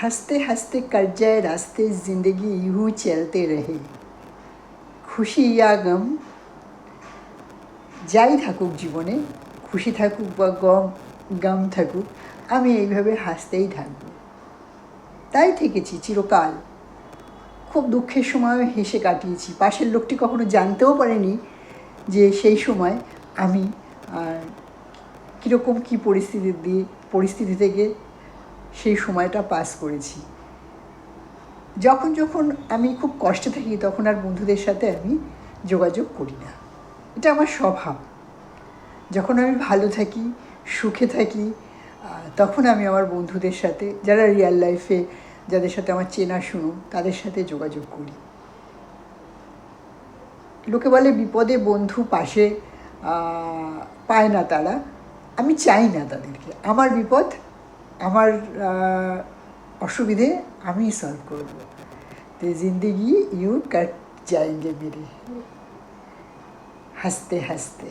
हंसते हंसते कट जाए रास्ते, ज़िंदगी यूं चलते रहे। খুশি या গম যাই থাকুক জীবনে, খুশি থাকুক বা গম থাকুক, আমি এইভাবে হাসতেই থাকব। তাই থেকেছি চিরকাল। খুব দুঃখের সময়ও হেসে কাটিয়েছি। পাশের লোকটি কখনো জানতেও পারেনি যে সেই সময় আমি কীরকম কী পরিস্থিতি থেকে সেই সময়টা পাস করেছি। যখন যখন আমি খুব কষ্টে থাকি তখন আর বন্ধুদের সাথে আমি যোগাযোগ করি না, এটা আমার স্বভাব। যখন আমি ভালো থাকি, সুখে থাকি, তখন আমি আমার বন্ধুদের সাথে, যারা রিয়েল লাইফে, যাদের সাথে আমার চেনাশুনো, তাদের সাথে যোগাযোগ করি। লোকে বলে বিপদে বন্ধু পাশে পায় না তারা, আমি চাই না তাদেরকে। আমার বিপদ, আমার অসুবিধে আমি সলভ করব। तो जिंदगी यूँ कट जाएंगे मेरे हंसते हंसते।